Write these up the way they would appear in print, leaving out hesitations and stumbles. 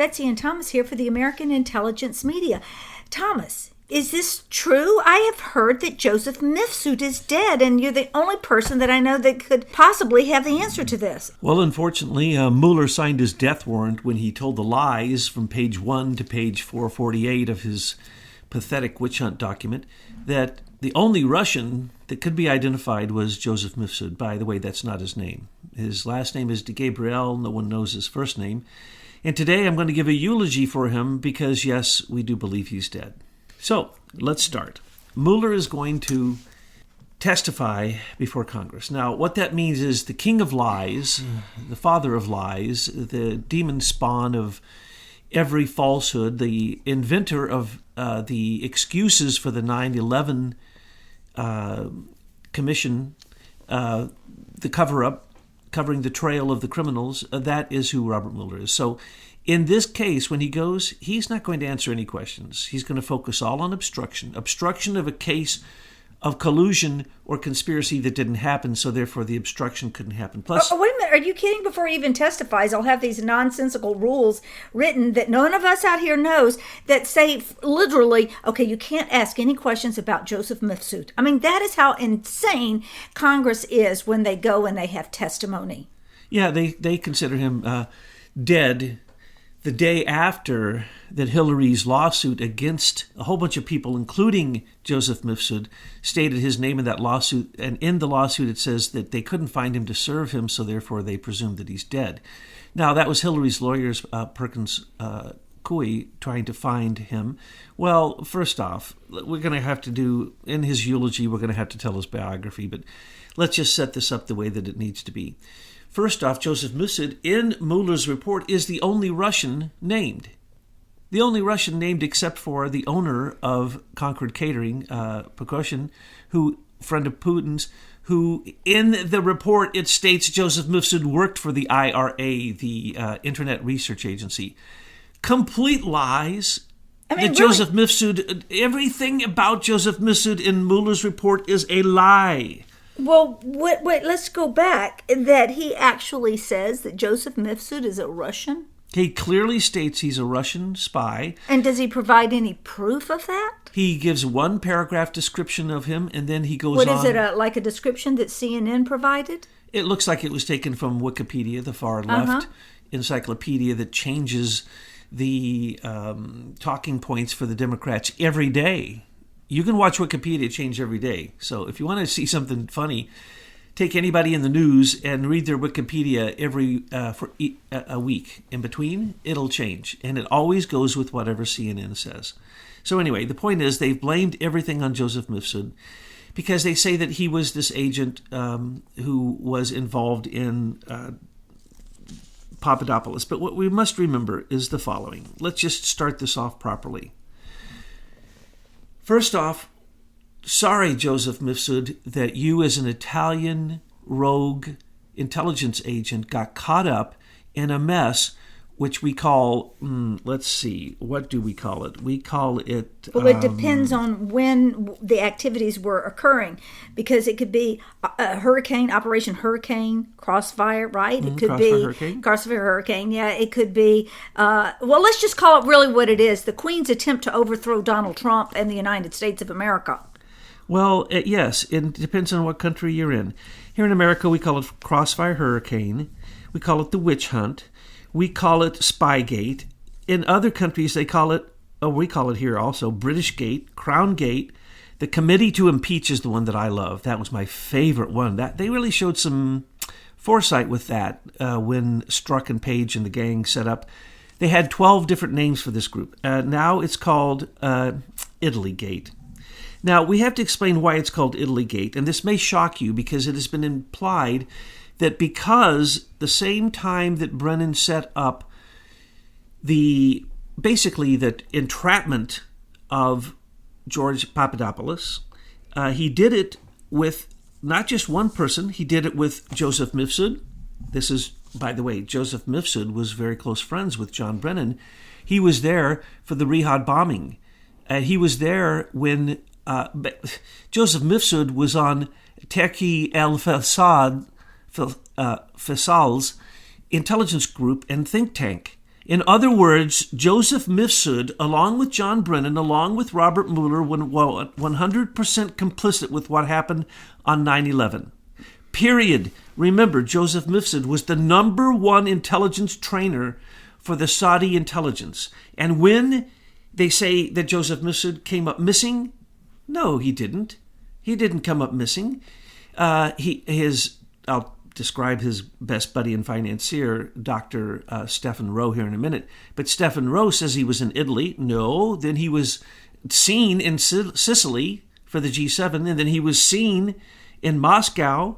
Betsy and Thomas here for the American Intelligence Media. Thomas, is this true? I have heard that Joseph Mifsud is dead, and you're the only person that I know that could possibly have the answer to this. Well, unfortunately, Mueller signed his death warrant when he told the lies from page 1 to page 448 of his pathetic witch hunt document that the only Russian that could be identified was Joseph Mifsud. By the way, that's not his name. His last name is de Gabriel. No one knows his first name. And today I'm going to give a eulogy for him because, yes, we do believe he's dead. So, let's start. Mueller is going to testify before Congress. Now, what that means is the king of lies, the father of lies, the demon spawn of every falsehood, the inventor of the excuses for the 9/11 commission, the cover-up, covering the trail of the criminals, that is who Robert Mueller is. So in this case, when he goes, he's not going to answer any questions. He's going to focus all on obstruction of a case of collusion or conspiracy that didn't happen, so therefore the obstruction couldn't happen. Plus, wait a minute, are you kidding? Before he even testifies, I'll have these nonsensical rules written that none of us out here knows that say literally, okay, you can't ask any questions about Joseph Mifsud. I mean, that is how insane Congress is when they go and they have testimony. Yeah, they consider him dead the day after that Hillary's lawsuit against a whole bunch of people, including Joseph Mifsud, stated his name in that lawsuit. And in the lawsuit, it says that they couldn't find him to serve him, so therefore they presumed that he's dead. Now, that was Hillary's lawyers, Perkins Coie, trying to find him. Well, first off, we're going to have to do, in his eulogy, we're going to have to tell his biography, but let's just set this up the way that it needs to be. First off, Joseph Mifsud, in Mueller's report, is the only Russian named. The only Russian named except for the owner of Concord Catering, Prokoshin, friend of Putin's, who in the report it states Joseph Mifsud worked for the IRA, the Internet Research Agency. Complete lies. Really? Joseph Mifsud, everything about Joseph Mifsud in Mueller's report is a lie. Well, wait, let's go back. That he actually says that Joseph Mifsud is a Russian? He clearly states he's a Russian spy. And does he provide any proof of that? He gives one paragraph description of him, and then he goes on. What is it, like a description that CNN provided? It looks like it was taken from Wikipedia, the far left encyclopedia that changes the talking points for the Democrats every day. You can watch Wikipedia change every day. So if you want to see something funny, take anybody in the news and read their Wikipedia for a week. In between, it'll change. And it always goes with whatever CNN says. So anyway, the point is they've blamed everything on Joseph Mifsud because they say that he was this agent who was involved in Papadopoulos. But what we must remember is the following. Let's just start this off properly. First off, sorry, Joseph Mifsud, that you as an Italian rogue intelligence agent got caught up in a mess which we call, let's see, what do we call it? We call it... Well, it depends on when the activities were occurring, because it could be a hurricane, Operation Hurricane, Crossfire, right? It could be Crossfire Hurricane, yeah. It could be, well, let's just call it really what it is, the Queen's attempt to overthrow Donald Trump and the United States of America. Well, yes, it depends on what country you're in. Here in America, we call it Crossfire Hurricane. We call it the Witch Hunt. We call it Spygate. In other countries, they call it, we call it here also, British Gate, Crown Gate. The Committee to Impeach is the one that I love. That was my favorite one. They really showed some foresight with that when Strzok and Page and the gang set up. They had 12 different names for this group. Now it's called Italy Gate. Now, we have to explain why it's called Italy Gate, and this may shock you because it has been implied that because the same time that Brennan set up basically the entrapment of George Papadopoulos, he did it with not just one person, he did it with Joseph Mifsud. This is, by the way, Joseph Mifsud was very close friends with John Brennan. He was there for the Riyadh bombing. He was there when Joseph Mifsud was on Tehrik el-Faisal's intelligence group and think tank. In other words, Joseph Mifsud, along with John Brennan, along with Robert Mueller, were 100% complicit with what happened on 9/11. Period. Remember, Joseph Mifsud was the number one intelligence trainer for the Saudi intelligence. And when they say that Joseph Mifsud came up missing, no, he didn't. He didn't come up missing. I'll describe his best buddy and financier, Dr. Stephen Rowe, here in a minute. But Stephen Rowe says he was in Italy. No, then he was seen in Sicily for the G7, and then he was seen in Moscow,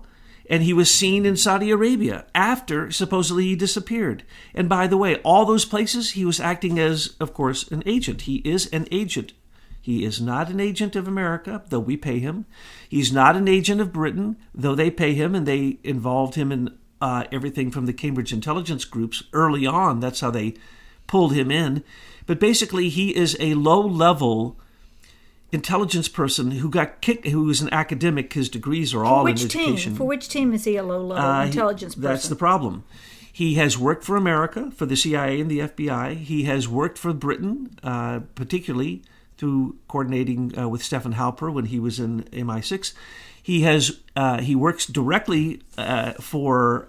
and he was seen in Saudi Arabia after supposedly he disappeared. And by the way, all those places he was acting as, of course, an agent. He is an agent. He is not an agent of America, though we pay him. He's not an agent of Britain, though they pay him, and they involved him in everything from the Cambridge intelligence groups early on. That's how they pulled him in. But basically, he is a low-level intelligence person who got kicked, who was an academic. His degrees are all in education. For which team is he a low-level intelligence person? That's the problem. He has worked for America, for the CIA and the FBI. He has worked for Britain, particularly through coordinating with Stefan Halper when he was in MI6. He works directly for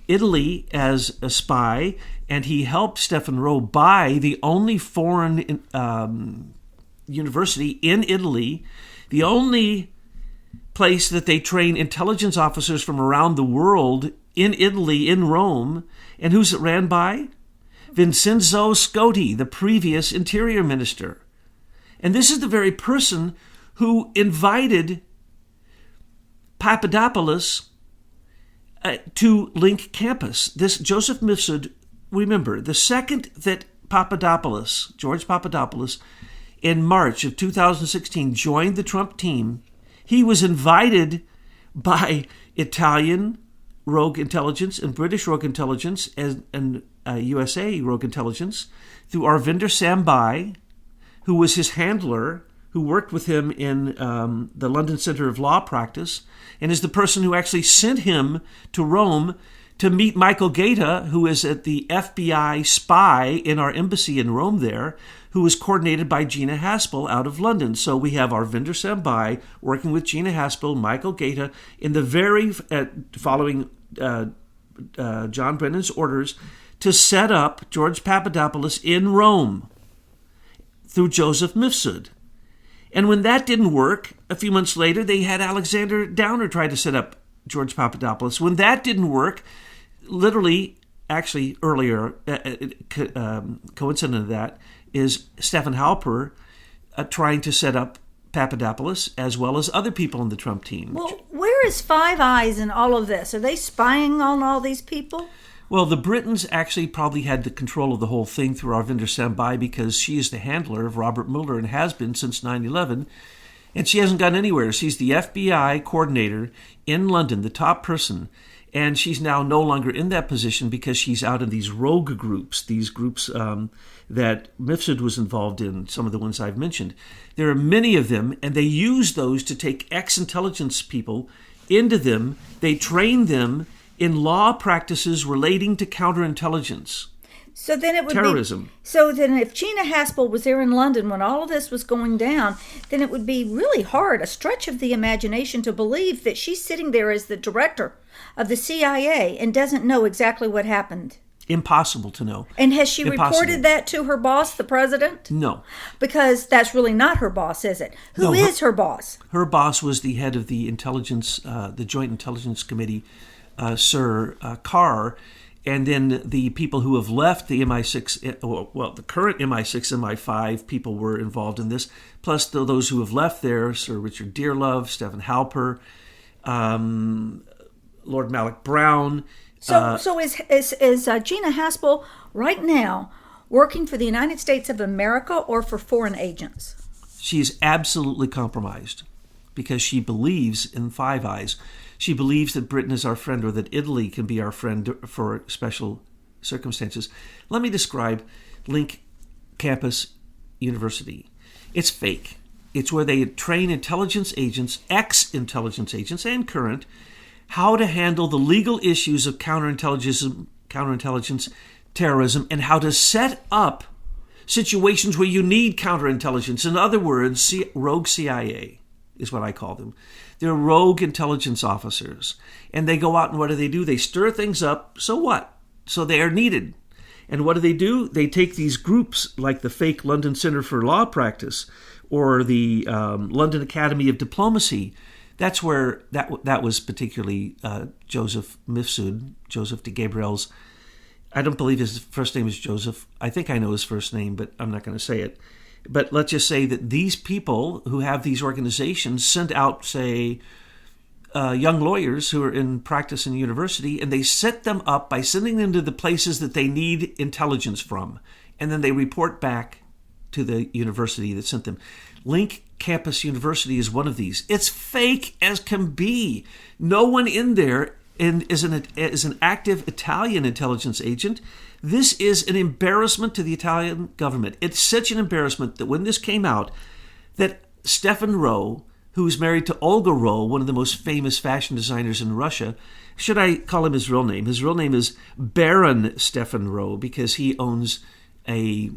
Italy as a spy, and he helped Stephen Rowe buy the only foreign university in Italy, the only place that they train intelligence officers from around the world in Italy, in Rome. And who's it ran by? Vincenzo Scotti, the previous interior minister. And this is the very person who invited Papadopoulos to link campus. This Joseph Mifsud, remember, the second that George Papadopoulos, in March of 2016 joined the Trump team, he was invited by Italian rogue intelligence and British rogue intelligence and USA rogue intelligence through Arvinder Sambai, who was his handler, who worked with him in the London Center of Law Practice, and is the person who actually sent him to Rome to meet Michael Gaeta, who is at the FBI spy in our embassy in Rome there, who was coordinated by Gina Haspel out of London. So we have Arvinder Sambai working with Gina Haspel, Michael Gaeta, in the very following John Brennan's orders to set up George Papadopoulos in Rome through Joseph Mifsud. And when that didn't work, a few months later, they had Alexander Downer try to set up George Papadopoulos. When that didn't work, literally, actually earlier, coincident of that, is Stefan Halper trying to set up Papadopoulos as well as other people in the Trump team. Well, where is Five Eyes in all of this? Are they spying on all these people? Well, the Britons actually probably had the control of the whole thing through Arvinder Sambai because she is the handler of Robert Mueller and has been since 9/11. And she hasn't gone anywhere. She's the FBI coordinator in London, the top person. And she's now no longer in that position because she's out in these rogue groups, these groups that Mifsud was involved in, some of the ones I've mentioned. There are many of them, and they use those to take ex-intelligence people into them. They train them in law practices relating to counterintelligence. So then it would terrorism. So then if Gina Haspel was there in London when all of this was going down, then it would be really hard, a stretch of the imagination, to believe that she's sitting there as the director of the CIA and doesn't know exactly what happened. Impossible to know. And has she reported that to her boss, the president? No. Because that's really not her boss, is it? Who is her boss? Her boss was the head of the intelligence, the Joint Intelligence Committee, Sir Carr. And then the people who have left the MI6, well, the current MI6, MI5 people were involved in this, plus those who have left there, Sir Richard Dearlove, Stephen Halper, Lord Malik Brown. So is Gina Haspel right now working for the United States of America or for foreign agents? She's absolutely compromised because she believes in Five Eyes. She believes that Britain is our friend or that Italy can be our friend for special circumstances. Let me describe Link Campus University. It's fake. It's where they train intelligence agents, ex-intelligence agents and current, how to handle the legal issues of counterintelligence terrorism and how to set up situations where you need counterintelligence. In other words, rogue CIA is what I call them. They're rogue intelligence officers. And they go out and what do? They stir things up. So what? So they are needed. And what do? They take these groups like the fake London Center for Law Practice or the London Academy of Diplomacy. That's where that was particularly Joseph Mifsud, Joseph de Gabriel's. I don't believe his first name is Joseph. I think I know his first name, but I'm not going to say it. But let's just say that these people who have these organizations send out, say, young lawyers who are in practice in university, and they set them up by sending them to the places that they need intelligence from. And then they report back to the university that sent them. Link Campus University is one of these. It's fake as can be. No one in there is an active Italian intelligence agent. This is an embarrassment to the Italian government. It's such an embarrassment that when this came out, that Stefan Rowe, who's married to Olga Rowe, one of the most famous fashion designers in Russia, should I call him his real name? His real name is Baron Stefan Rowe because he owns a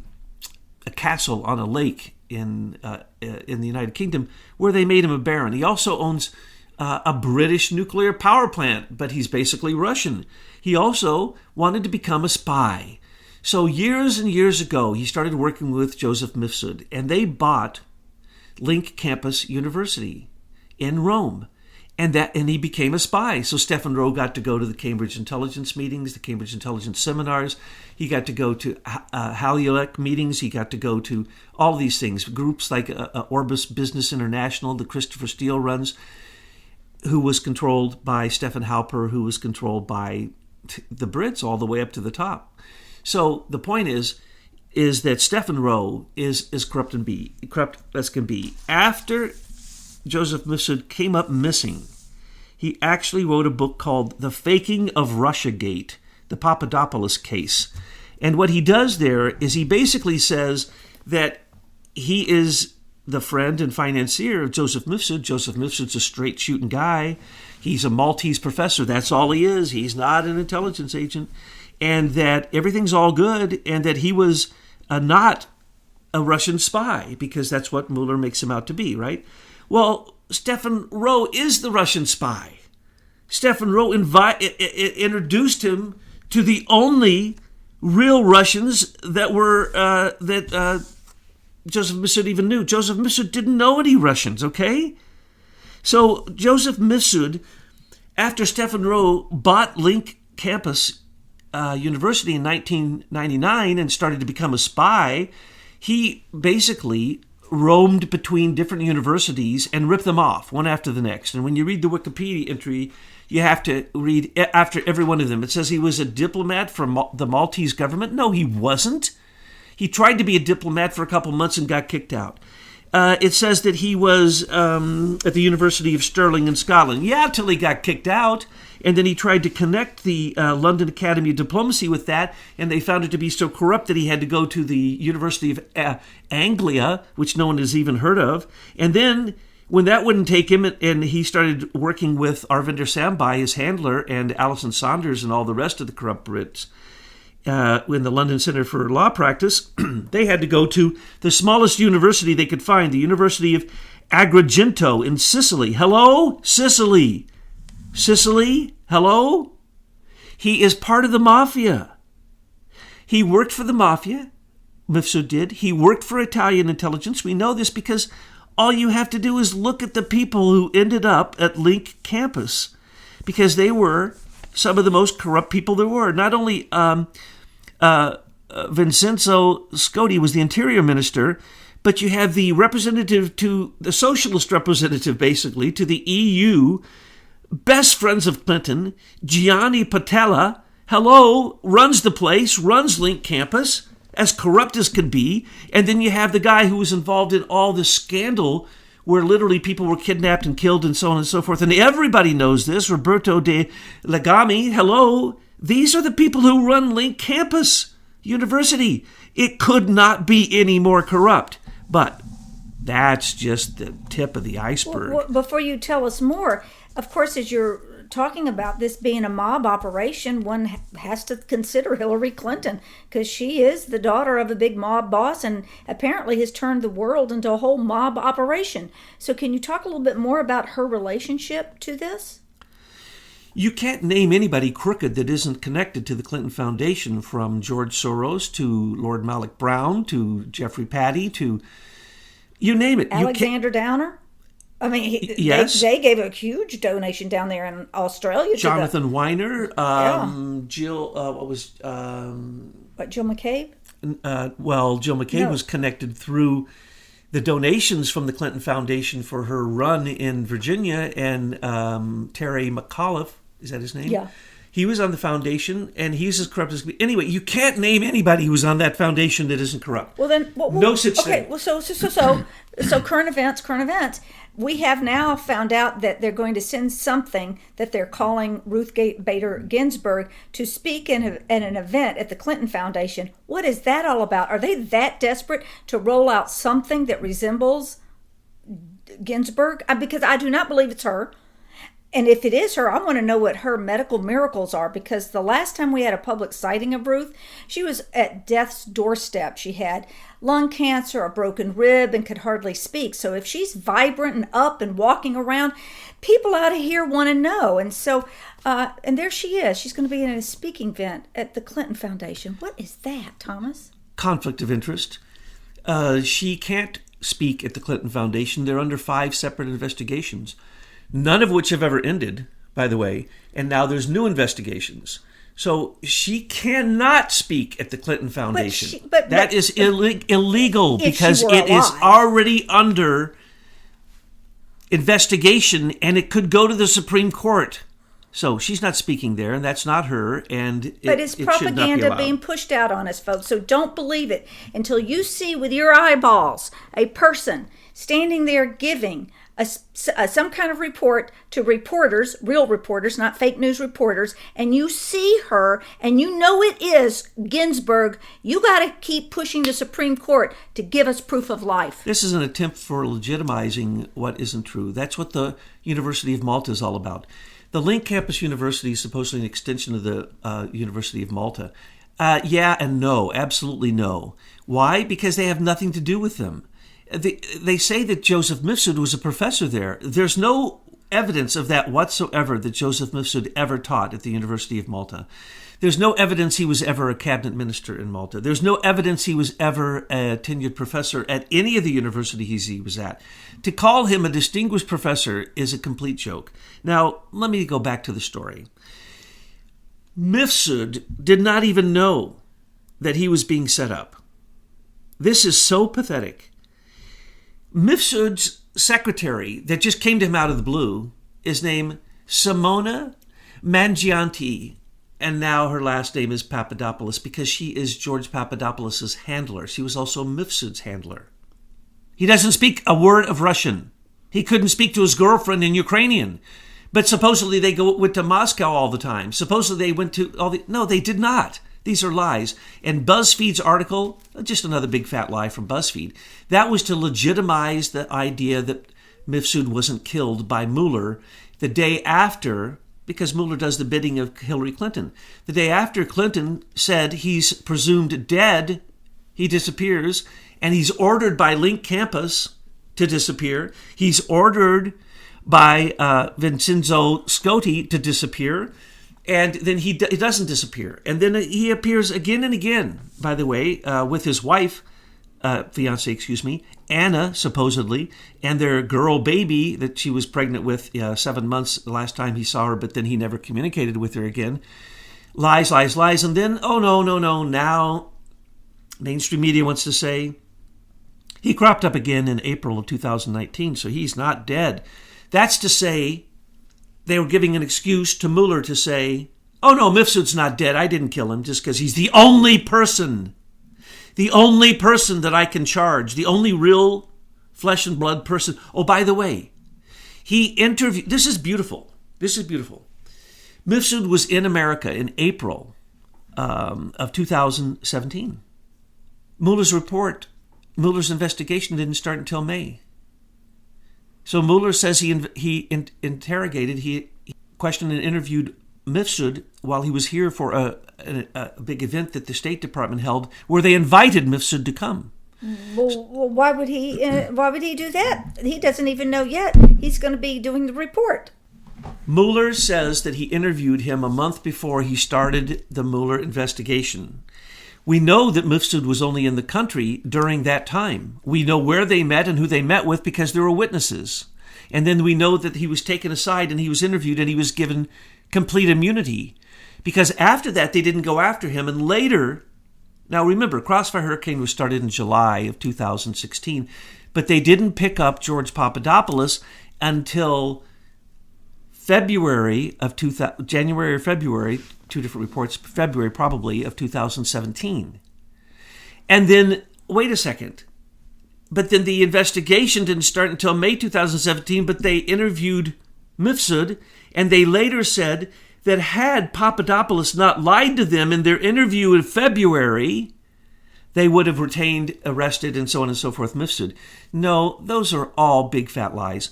castle on a lake in the United Kingdom where they made him a baron. He also owns a British nuclear power plant, but he's basically Russian. He also wanted to become a spy. So years and years ago, he started working with Joseph Mifsud, and they bought Link Campus University in Rome. And he became a spy. So Stefan Rowe got to go to the Cambridge Intelligence meetings, the Cambridge Intelligence seminars. He got to go to Halulek meetings. He got to go to all these things, groups like Orbis Business International, the Christopher Steele runs, who was controlled by Stefan Halper, who was controlled by the Brits all the way up to the top. So the point is that Stefan Rowe is corrupt as can be. After Joseph Mifsud came up missing, he actually wrote a book called The Faking of Russiagate, the Papadopoulos case. And what he does there is he basically says that he is the friend and financier of Joseph Mifsud. Joseph Mifsud's a straight-shooting guy. He's a Maltese professor. That's all he is. He's not an intelligence agent. And that everything's all good, and that he was not a Russian spy, because that's what Mueller makes him out to be, right? Well, Stefan Rowe is the Russian spy. Stefan Rowe introduced him to the only real Russians that Joseph Mifsud even knew. Joseph Mifsud didn't know any Russians, okay? So Joseph Mifsud, after Stefan Rowe bought Link Campus University in 1999 and started to become a spy, he basically roamed between different universities and ripped them off one after the next. And when you read the Wikipedia entry, you have to read after every one of them. It says he was a diplomat for the Maltese government. No, he wasn't. He tried to be a diplomat for a couple months and got kicked out. It says that he was at the University of Stirling in Scotland. Yeah, till he got kicked out. And then he tried to connect the London Academy of Diplomacy with that, and they found it to be so corrupt that he had to go to the University of Anglia, which no one has even heard of. And then when that wouldn't take him, and he started working with Arvinder Sambhai, his handler, and Alison Saunders and all the rest of the corrupt Brits, in the London Center for Law Practice, they had to go to the smallest university they could find, the University of Agrigento in Sicily. Hello? Sicily. Sicily? Hello? He is part of the mafia. He worked for the mafia. Mifsud did. He worked for Italian intelligence. We know this because all you have to do is look at the people who ended up at Link Campus, because they were some of the most corrupt people there were. Not only Vincenzo Scotti was the interior minister, but you have the representative to the socialist representative, basically, to the EU, best friends of Clinton, Gianni Patella, runs the place, runs Link Campus, as corrupt as can be. And then you have the guy who was involved in all this scandal where literally people were kidnapped and killed and so on and so forth. And everybody knows this, Roberto de Legami. These are the people who run Link Campus University. It could not be any more corrupt. But that's just the tip of the iceberg. Well, before you tell us more, of course, as you're talking about this being a mob operation, one has to consider Hillary Clinton, because she is the daughter of a big mob boss and apparently has turned the world into a whole mob operation. So can you talk a little bit more about her relationship to this? You can't name anybody crooked that isn't connected to the Clinton Foundation, from George Soros to Lord Malik Brown to Jeffrey Patty to you name it. Alexander Downer? I mean, yes. They gave a huge donation down there in Australia. Jonathan Weiner, Jill, Jill McCabe? Jill McCabe was connected through the donations from the Clinton Foundation for her run in Virginia, and Terry McAuliffe, is that his name? Yeah. He was on the foundation, and he's as corrupt as... Anyway, you can't name anybody who's on that foundation that isn't corrupt. Well, then... no such thing. Okay, well, so current events. We have now found out that they're going to send something that they're calling Ruth Bader Ginsburg to speak at an event at the Clinton Foundation. What is that all about? Are they that desperate to roll out something that resembles Ginsburg? Because I do not believe it's her. And if it is her, I want to know what her medical miracles are, because the last time we had a public sighting of Ruth, she was at death's doorstep. She had lung cancer, a broken rib, and could hardly speak. So if she's vibrant and up and walking around, people out of here want to know. And so, and there she is. She's going to be in a speaking event at the Clinton Foundation. What is that, Thomas? Conflict of interest. She can't speak at the Clinton Foundation. They're under 5 separate investigations, none of which have ever ended, by the way, and now there's new investigations. So she cannot speak at the Clinton Foundation. That is illegal, because it is already under investigation, and it could go to the Supreme Court. So she's not speaking there, and that's not her, but it's propaganda being pushed out on us, folks. So don't believe it until you see with your eyeballs a person standing there giving some kind of report to reporters, real reporters, not fake news reporters, and you see her and you know it is Ginsburg. You got to keep pushing the Supreme Court to give us proof of life. This is an attempt for legitimizing what isn't true. That's what the University of Malta is all about. The Link Campus University is supposedly an extension of the University of Malta. Yeah and no, absolutely no. Why? Because they have nothing to do with them. They say that Joseph Mifsud was a professor there. There's no evidence of that whatsoever, that Joseph Mifsud ever taught at the University of Malta. There's no evidence he was ever a cabinet minister in Malta. There's no evidence he was ever a tenured professor at any of the universities he was at. To call him a distinguished professor is a complete joke. Now, let me go back to the story. Mifsud did not even know that he was being set up. This is so pathetic. Mifsud's secretary that just came to him out of the blue is named Simona Mangianti, and now her last name is Papadopoulos, because she is George Papadopoulos' handler. She was also Mifsud's handler. He doesn't speak a word of Russian. He couldn't speak to his girlfriend in Ukrainian. But supposedly they went to Moscow all the time. Supposedly they went to No, they did not. These are lies. And BuzzFeed's article, just another big fat lie from BuzzFeed, that was to legitimize the idea that Mifsud wasn't killed by Mueller the day after, because Mueller does the bidding of Hillary Clinton. The day after Clinton said he's presumed dead, he disappears, and he's ordered by Link Campus to disappear. He's ordered by Vincenzo Scotti to disappear. And then he doesn't disappear. And then he appears again and again, by the way, with his wife, fiancée, Anna, supposedly, and their girl baby that she was pregnant with 7 months the last time he saw her, but then he never communicated with her again. Lies, lies, lies. And then, no. Now, mainstream media wants to say he cropped up again in April of 2019, so he's not dead. That's to say, they were giving an excuse to Mueller to say, oh no, Mifsud's not dead. I didn't kill him, just because he's the only person that I can charge, the only real flesh and blood person. Oh, by the way, he interviewed, this is beautiful. Mifsud was in America in April of 2017. Mueller's investigation didn't start until May. So Mueller says he interrogated, he questioned and interviewed Mifsud while he was here for a big event that the State Department held, where they invited Mifsud to come. Well, why would he do that? He doesn't even know yet he's going to be doing the report. Mueller says that he interviewed him a month before he started the Mueller investigation. We know that Mifsud was only in the country during that time. We know where they met and who they met with because there were witnesses. And then we know that he was taken aside and he was interviewed and he was given complete immunity. Because after that, they didn't go after him. And later, now remember, Crossfire Hurricane was started in July of 2016, but they didn't pick up George Papadopoulos until January or February, two different reports, February probably of 2017. And then, wait a second, but then the investigation didn't start until May 2017, but they interviewed Mifsud, and they later said that had Papadopoulos not lied to them in their interview in February, they would have retained, arrested, and so on and so forth Mifsud. No, those are all big fat lies.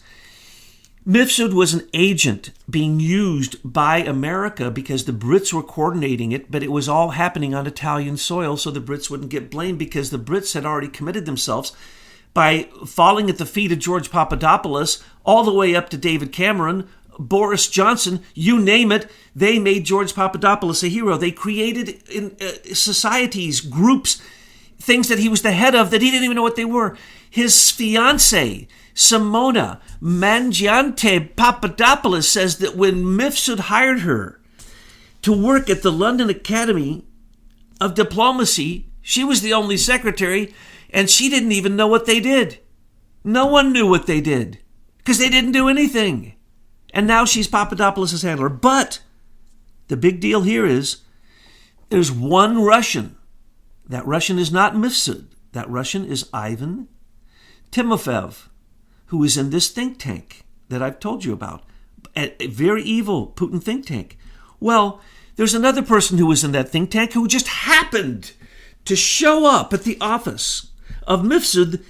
Mifsud was an agent being used by America because the Brits were coordinating it, but it was all happening on Italian soil, so the Brits wouldn't get blamed because the Brits had already committed themselves by falling at the feet of George Papadopoulos all the way up to David Cameron, Boris Johnson, you name it. They made George Papadopoulos a hero. They created societies, groups, things that he was the head of that he didn't even know what they were. His fiancée, Simona Mangiante Papadopoulos, says that when Mifsud hired her to work at the London Academy of Diplomacy, she was the only secretary, and she didn't even know what they did. No one knew what they did because they didn't do anything. And now she's Papadopoulos' handler. But the big deal here is there's one Russian. That Russian is not Mifsud. That Russian is Ivan Timofeyev, who is in this think tank that I've told you about. A very evil Putin think tank. Well, there's another person who was in that think tank who just happened to show up at the office of Mifsud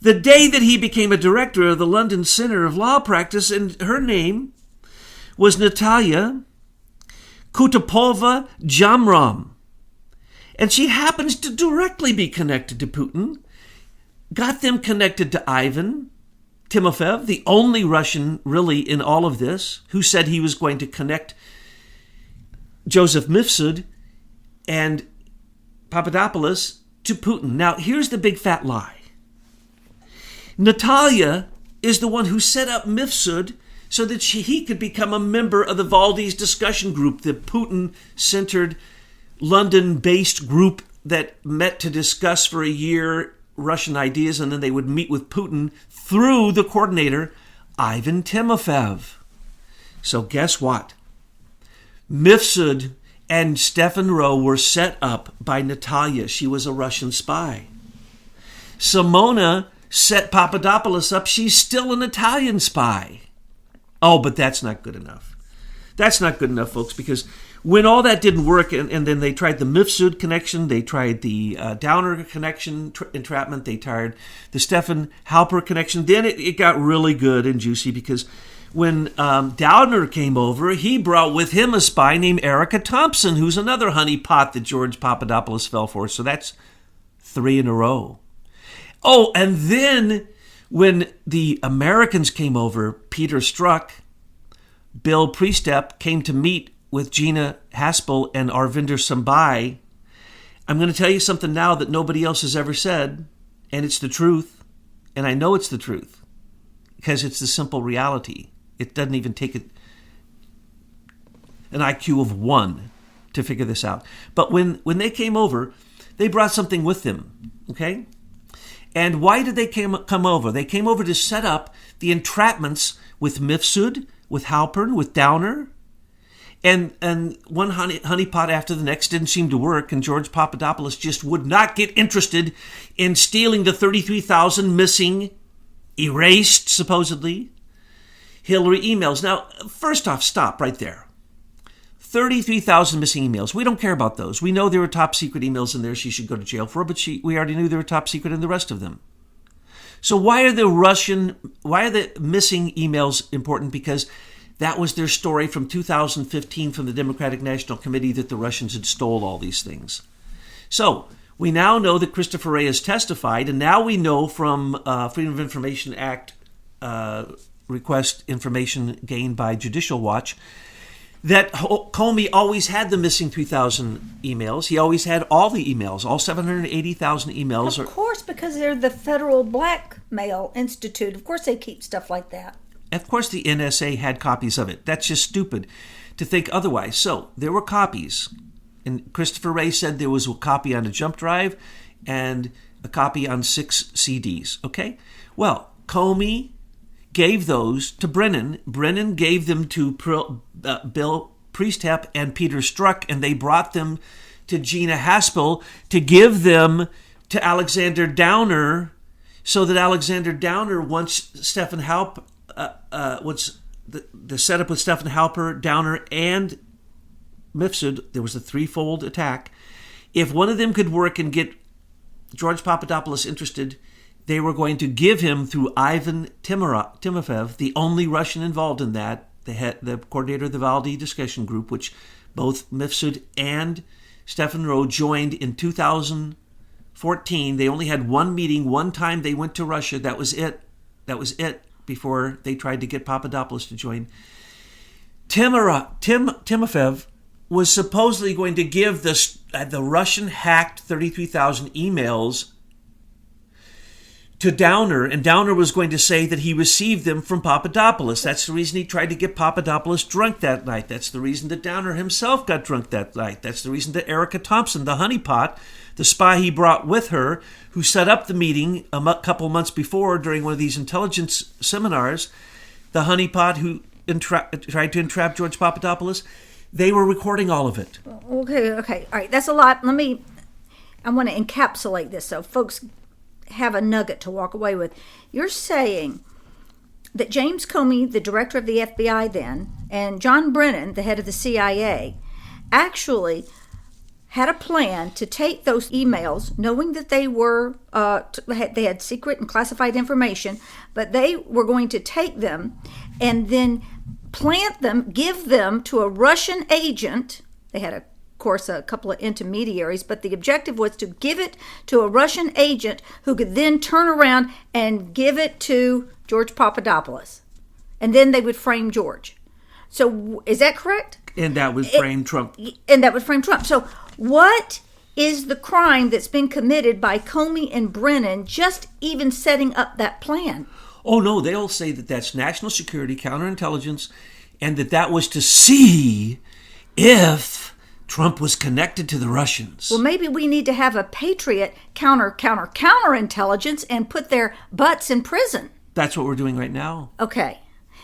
the day that he became a director of the London Center of Law Practice, and her name was Natalia Kutapova Jamram. And she happens to directly be connected to Putin, got them connected to Ivan Timofeyev, the only Russian really in all of this, who said he was going to connect Joseph Mifsud and Papadopoulos to Putin. Now, here's the big fat lie. Natalia is the one who set up Mifsud so that he could become a member of the Valdez discussion group, the Putin-centered, London-based group that met to discuss for a year Russian ideas, and then they would meet with Putin through the coordinator, Ivan Timofeyev. So guess what? Mifsud and Stefan Rowe were set up by Natalia. She was a Russian spy. Simona set Papadopoulos up. She's still an Italian spy. Oh, but that's not good enough. That's not good enough, folks, because when all that didn't work, and then they tried the Mifsud connection, they tried the Downer connection, entrapment, they tried the Stefan Halper connection, then it got really good and juicy because when Downer came over, he brought with him a spy named Erica Thompson, who's another honeypot that George Papadopoulos fell for. So that's 3 in a row. Oh, and then when the Americans came over, Peter Strzok, Bill Priestap came to meet with Gina Haspel and Arvinder Sambai. I'm going to tell you something now that nobody else has ever said, and it's the truth. And I know it's the truth because it's the simple reality. It doesn't even take an IQ of 1 to figure this out. But when they came over, they brought something with them, okay? And why did they come over? They came over to set up the entrapments with Mifsud, with Halpern, with Downer. And one honeypot after the next didn't seem to work, and George Papadopoulos just would not get interested in stealing the 33,000 missing, erased, supposedly, Hillary emails. Now, first off, stop right there. 33,000 missing emails. We don't care about those. We know there were top secret emails in there she should go to jail for, but we already knew they were top secret in the rest of them. So why are the missing emails important? Because That was their story from 2015 from the Democratic National Committee, that the Russians had stole all these things. So we now know that Christopher Wray has testified, and now we know from Freedom of Information Act request information gained by Judicial Watch that Comey always had the missing 3,000 emails. He always had all the emails, all 780,000 emails. Of course, because they're the Federal Blackmail Institute. Of course they keep stuff like that. Of course the NSA had copies of it. That's just stupid to think otherwise. So there were copies. And Christopher Wray said there was a copy on a jump drive and a copy on 6 CDs. Okay? Well, Comey gave those to Brennan. Brennan gave them to Bill Priestap and Peter Strzok, and they brought them to Gina Haspel to give them to Alexander Downer, so that Alexander Downer, once Stephen Halper, once the setup with Stephen Halper, Downer, and Mifsud, there was a threefold attack. If one of them could work and get George Papadopoulos interested, they were going to give him through Ivan Timofeyev, the only Russian involved in that, the coordinator of the Valdi discussion group, which both Mifsud and Stephen Rowe joined in 2014. They only had one meeting, one time they went to Russia. That was it. Before they tried to get Papadopoulos to join. Timofeyev was supposedly going to give the Russian-hacked 33,000 emails to Downer, and Downer was going to say that he received them from Papadopoulos. That's the reason he tried to get Papadopoulos drunk that night. That's the reason that Downer himself got drunk that night. That's the reason that Erica Thompson, the honeypot, the spy he brought with her, who set up the meeting a couple months before during one of these intelligence seminars, the honeypot who tried to entrap George Papadopoulos, they were recording all of it. Okay. All right, that's a lot. I want to encapsulate this so folks have a nugget to walk away with. You're saying that James Comey, the director of the FBI then, and John Brennan, the head of the CIA, actually had a plan to take those emails, knowing that they were they had secret and classified information, but they were going to take them and then plant them, give them to a Russian agent. They had, of course, a couple of intermediaries, but the objective was to give it to a Russian agent who could then turn around and give it to George Papadopoulos. And then they would frame George. So is that correct? And that would frame Trump. So what is the crime that's been committed by Comey and Brennan just even setting up that plan? Oh, no, they'll say that that's national security, counterintelligence, and that was to see if Trump was connected to the Russians. Well, maybe we need to have a patriot counterintelligence and put their butts in prison. That's what we're doing right now. Okay.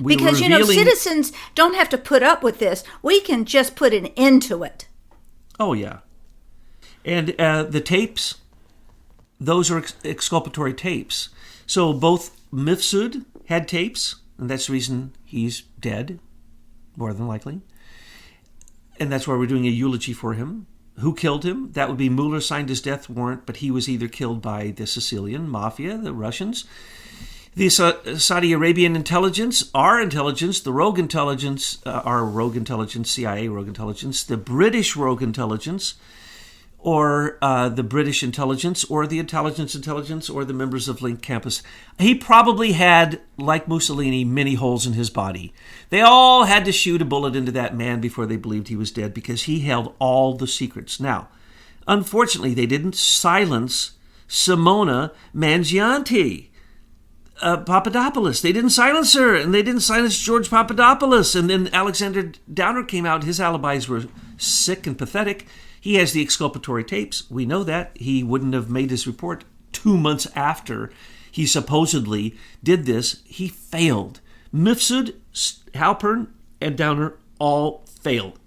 Because, citizens don't have to put up with this. We can just put an end to it. Oh, yeah. And the tapes, those are exculpatory tapes. So both Mifsud had tapes, and that's the reason he's dead, more than likely. And that's why we're doing a eulogy for him. Who killed him? That would be Mueller signed his death warrant, but he was either killed by the Sicilian mafia, the Russians, the Saudi Arabian intelligence, our intelligence, the rogue intelligence, our rogue intelligence, CIA rogue intelligence, the British rogue intelligence, or the British intelligence, or the intelligence, or the members of Link Campus. He probably had, like Mussolini, many holes in his body. They all had to shoot a bullet into that man before they believed he was dead, because he held all the secrets. Now, unfortunately, they didn't silence Simona Mangiante, Papadopoulos. They didn't silence her, and they didn't silence George Papadopoulos. And then Alexander Downer came out. His alibis were sick and pathetic. He has the exculpatory tapes. We know that. He wouldn't have made his report 2 months after he supposedly did this. He failed. Mifsud, Halpern, and Downer all failed.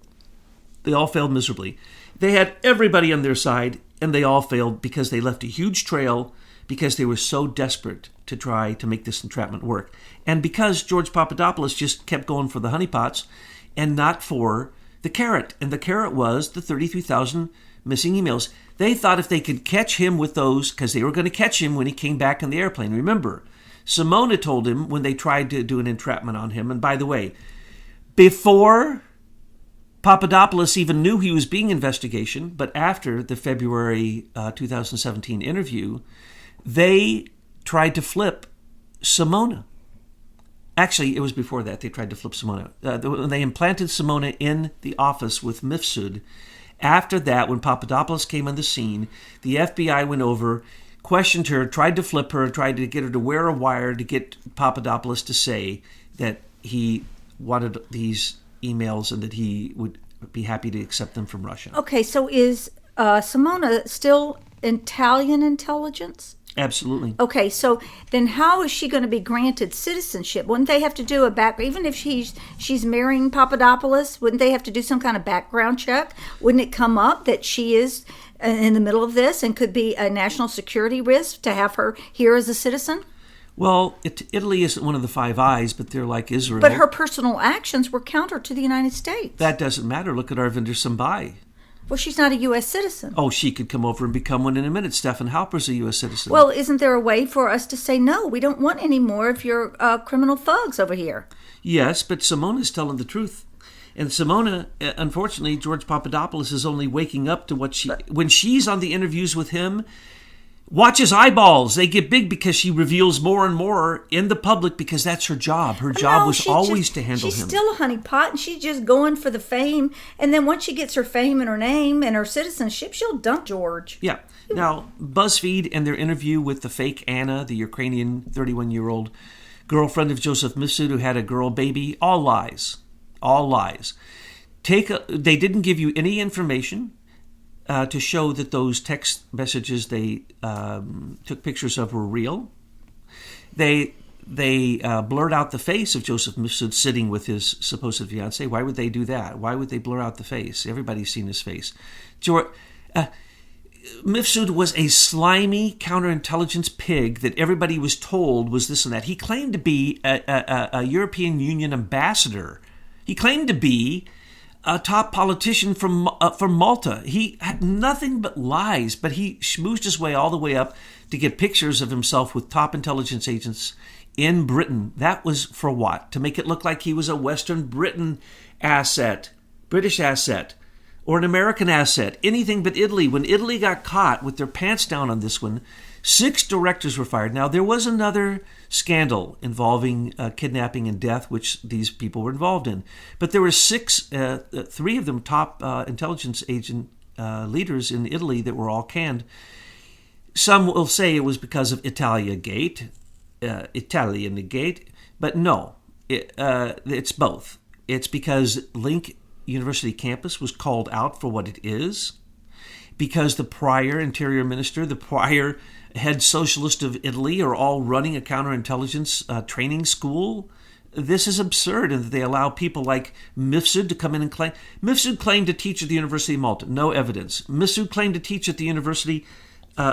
They all failed miserably. They had everybody on their side, and they all failed because they left a huge trail, because they were so desperate to try to make this entrapment work. And because George Papadopoulos just kept going for the honeypots and not for the carrot. And the carrot was the 33,000 missing emails. They thought if they could catch him with those, because they were going to catch him when he came back in the airplane. Remember, Simona told him when they tried to do an entrapment on him, and by the way, Before Papadopoulos even knew he was being investigated, but after the February 2017 interview, they tried to flip Simona. Actually, it was before that they tried to flip Simona. When they implanted Simona in the office with Mifsud, after that, when Papadopoulos came on the scene, the FBI went over, questioned her, tried to flip her, tried to get her to wear a wire to get Papadopoulos to say that he wanted these emails and that he would be happy to accept them from Russia. Okay, so is Simona still Italian intelligence? Absolutely. Okay, so then how is she going to be granted citizenship? Wouldn't they have to do a even if she's marrying Papadopoulos, wouldn't they have to do some kind of background check? Wouldn't it come up that she is in the middle of this and could be a national security risk to have her here as a citizen? Well, Italy isn't one of the Five Eyes, but they're like Israel. But her personal actions were counter to the United States. That doesn't matter. Look at Arvinder Sambai. Well, she's not a U.S. citizen. Oh, she could come over and become one in a minute. Stefan Halper's a U.S. citizen. Well, isn't there a way for us to say, no, we don't want any more of your criminal thugs over here? Yes, but Simona's telling the truth. And Simona, unfortunately, George Papadopoulos is only waking up to what when she's on the interviews with him, watch his eyeballs. They get big because she reveals more and more in the public because that's her job. Her job was always to handle him. She's still a honeypot, and she's just going for the fame. And then once she gets her fame and her name and her citizenship, she'll dump George. Yeah. Now, BuzzFeed and their interview with the fake Anna, the Ukrainian 31-year-old girlfriend of Joseph Mifsud who had a girl baby, all lies. All lies. They didn't give you any information to show that those text messages they took pictures of were real. They blurred out the face of Joseph Mifsud sitting with his supposed fiancée. Why would they do that? Why would they blur out the face? Everybody's seen his face. Mifsud was a slimy counterintelligence pig that everybody was told was this and that. He claimed to be a European Union ambassador. He claimed to be a top politician from Malta. He had nothing but lies, but he schmoozed his way all the way up to get pictures of himself with top intelligence agents in Britain. That was for what? To make it look like he was a Western Britain asset, British asset, or an American asset, anything but Italy. When Italy got caught with their pants down on this one, 6 directors were fired. Now, there was another scandal involving kidnapping and death, which these people were involved in. But there were 6, 3 of them top intelligence agent leaders in Italy that were all canned. Some will say it was because of Italian Gate, but no, it's both. It's because Link University campus was called out for what it is, because the prior interior minister, the prior head socialist of Italy are all running a counterintelligence training school. This is absurd, and they allow people like Mifsud to come in and claim. Mifsud claimed to teach at the University of Malta. No evidence. Mifsud claimed to teach at the University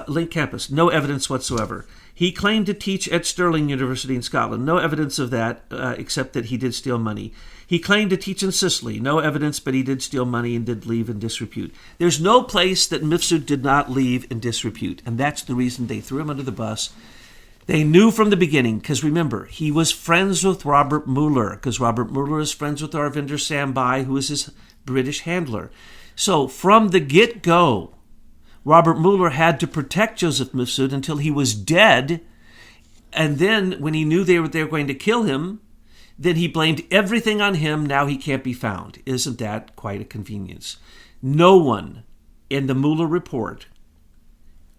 Link campus. No evidence whatsoever. He claimed to teach at Stirling University in Scotland. No evidence of that, except that he did steal money. He claimed to teach in Sicily. No evidence, but he did steal money and did leave in disrepute. There's no place that Mifsud did not leave in disrepute, and that's the reason they threw him under the bus. They knew from the beginning, because remember, he was friends with Robert Mueller, because Robert Mueller is friends with Arvinder Sambai, who is his British handler. So from the get-go, Robert Mueller had to protect Joseph Mifsud until he was dead, and then when he knew they were going to kill him, then he blamed everything on him. Now he can't be found. Isn't that quite a convenience? No one in the Mueller report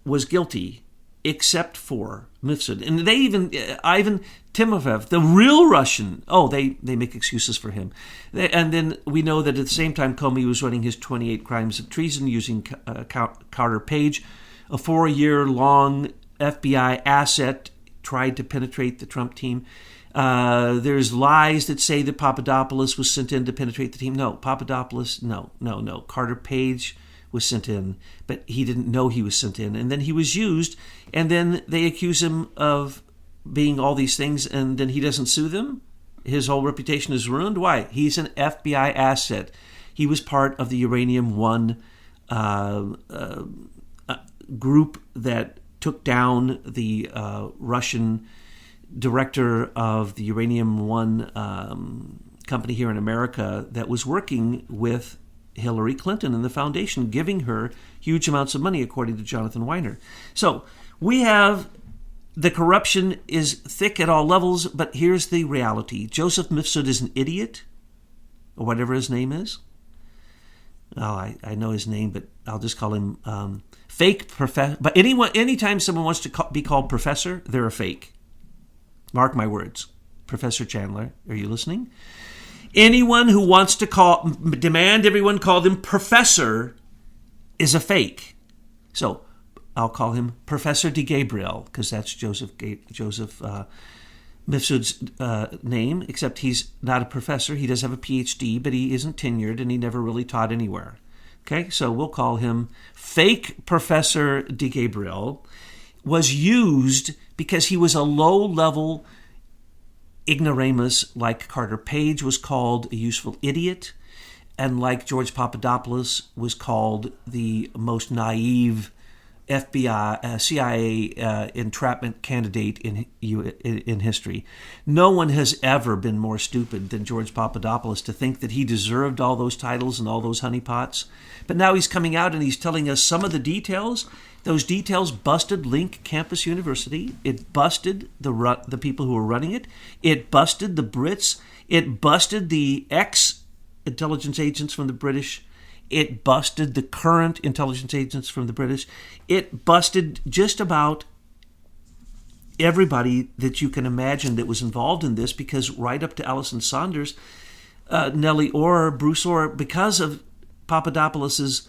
was guilty except for Mifsud. And they even, Ivan Timofeyev, the real Russian, they make excuses for him. And then we know that at the same time Comey was running his 28 crimes of treason using Carter Page, a 4-year-long FBI asset, tried to penetrate the Trump team. There's lies that say that Papadopoulos was sent in to penetrate the team. No, Papadopoulos, no. Carter Page was sent in, but he didn't know he was sent in. And then he was used, and then they accuse him of being all these things, and then he doesn't sue them? His whole reputation is ruined? Why? He's an FBI asset. He was part of the Uranium One group that took down the Russian director of the Uranium One company here in America that was working with Hillary Clinton and the foundation, giving her huge amounts of money, according to Jonathan Weiner. So we have the corruption is thick at all levels, but here's the reality. Joseph Mifsud is an idiot, or whatever his name is. Oh, I know his name, but I'll just call him fake professor. But anytime someone wants to be called professor, they're a fake. Mark my words. Professor Chandler, are you listening? Anyone who wants to demand everyone call them professor is a fake. So I'll call him Professor de Gabriel, because that's Joseph Mifsud's name, except he's not a professor. He does have a PhD, but he isn't tenured, and he never really taught anywhere. Okay, so we'll call him Fake Professor de Gabriel. Was used because he was a low-level ignoramus, like Carter Page was called a useful idiot, and like George Papadopoulos was called the most naive FBI, CIA entrapment candidate in history. No one has ever been more stupid than George Papadopoulos to think that he deserved all those titles and all those honeypots. But now he's coming out and he's telling us some of the details. Those details busted Link Campus University. It busted the people who were running it. It busted the Brits. It busted the ex-intelligence agents from the British. It busted the current intelligence agents from the British. It busted just about everybody that you can imagine that was involved in this, because right up to Alison Saunders, Nellie Orr, Bruce Orr, because of Papadopoulos's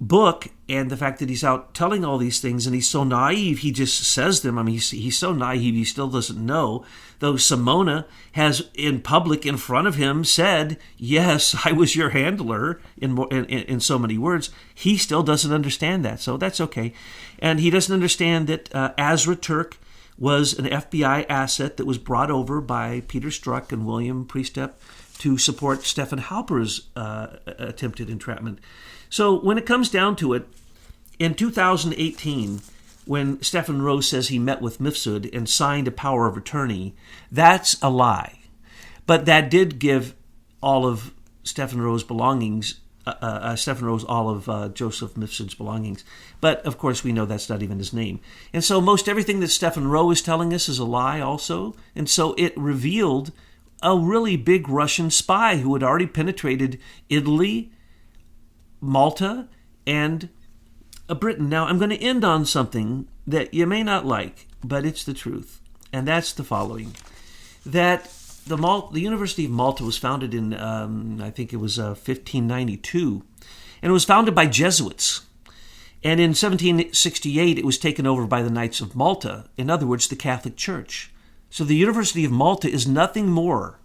book and the fact that he's out telling all these things, and he's so naive, he just says them. I mean, he's so naive, he still doesn't know. Though Simona has, in public, in front of him, said, yes, I was your handler, in so many words, he still doesn't understand that. So that's okay. And he doesn't understand that Azra Turk was an FBI asset that was brought over by Peter Strzok and William Priestep to support Stephen Halper's attempted entrapment. So when it comes down to it, in 2018, when Stephen Rose says he met with Mifsud and signed a power of attorney, that's a lie. But that did give all of Stephen Rose's belongings, all of Joseph Mifsud's belongings. But, of course, we know that's not even his name. And so most everything that Stephen Rowe is telling us is a lie also. And so it revealed a really big Russian spy who had already penetrated Italy, Malta, and Britain. Now, I'm going to end on something that you may not like, but it's the truth. And that's the following. That the University of Malta was founded in, I think it was 1592. And it was founded by Jesuits. And in 1768, it was taken over by the Knights of Malta. In other words, the Catholic Church. So the University of Malta is nothing more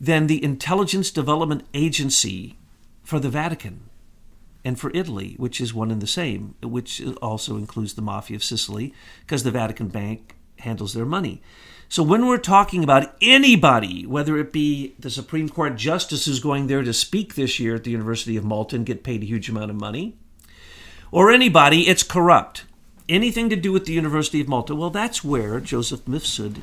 than the intelligence development agency for the Vatican and for Italy, which is one and the same, which also includes the Mafia of Sicily, because the Vatican Bank handles their money. So when we're talking about anybody, whether it be the Supreme Court justice who's going there to speak this year at the University of Malta and get paid a huge amount of money, or anybody, it's corrupt. Anything to do with the University of Malta, well, that's where Joseph Mifsud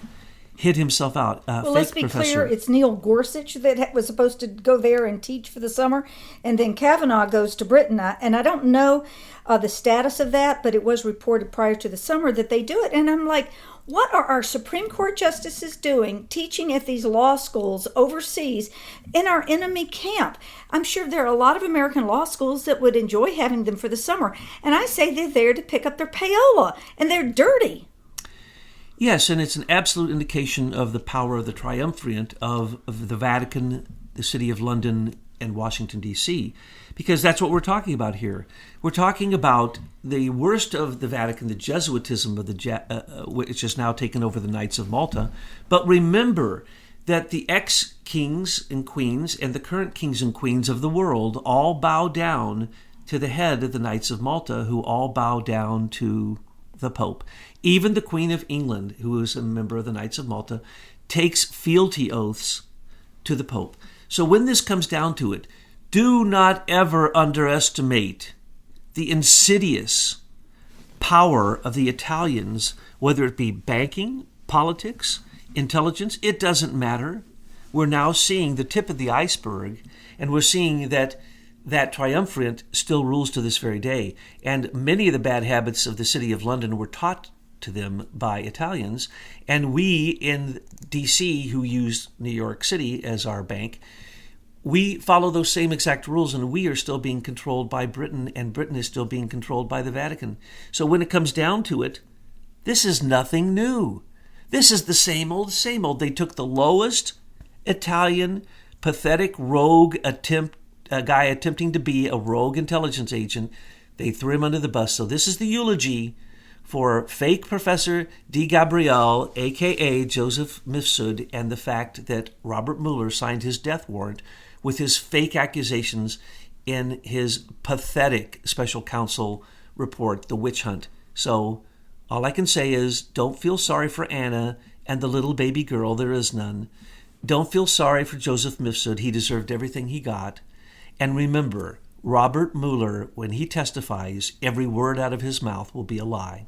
hid himself out. Well, let's be clear, it's Neil Gorsuch that was supposed to go there and teach for the summer, and then Kavanaugh goes to Britain. And I don't know the status of that, but it was reported prior to the summer that they do it. And I'm like, what are our Supreme Court justices doing teaching at these law schools overseas in our enemy camp? I'm sure there are a lot of American law schools that would enjoy having them for the summer. And I say they're there to pick up their payola, and they're dirty. Yes, and it's an absolute indication of the power of the triumvirate of the Vatican, the City of London, and Washington, D.C., because that's what we're talking about here. We're talking about the worst of the Vatican, the Jesuitism of which has now taken over the Knights of Malta. But remember that the ex-kings and queens and the current kings and queens of the world all bow down to the head of the Knights of Malta, who all bow down to the Pope. Even the Queen of England, who is a member of the Knights of Malta, takes fealty oaths to the Pope. So when this comes down to it, do not ever underestimate the insidious power of the Italians, whether it be banking, politics, intelligence, it doesn't matter. we're now seeing the tip of the iceberg, and we're seeing that triumvirate still rules to this very day. And many of the bad habits of the City of London were taught to them by Italians, and we in D.C., who use New York City as our bank, we follow those same exact rules, and we are still being controlled by Britain, and Britain is still being controlled by the Vatican. So when it comes down to it, this is nothing new. This is the same old, same old. They took the lowest Italian, pathetic, rogue guy attempting to be a rogue intelligence agent. They threw him under the bus. So this is the eulogy for fake Professor Di Gabriele, a.k.a. Joseph Mifsud, and the fact that Robert Mueller signed his death warrant with his fake accusations in his pathetic special counsel report, The Witch Hunt. So all I can say is, don't feel sorry for Anna and the little baby girl. There is none. Don't feel sorry for Joseph Mifsud. He deserved everything he got. And remember, Robert Mueller, when he testifies, every word out of his mouth will be a lie.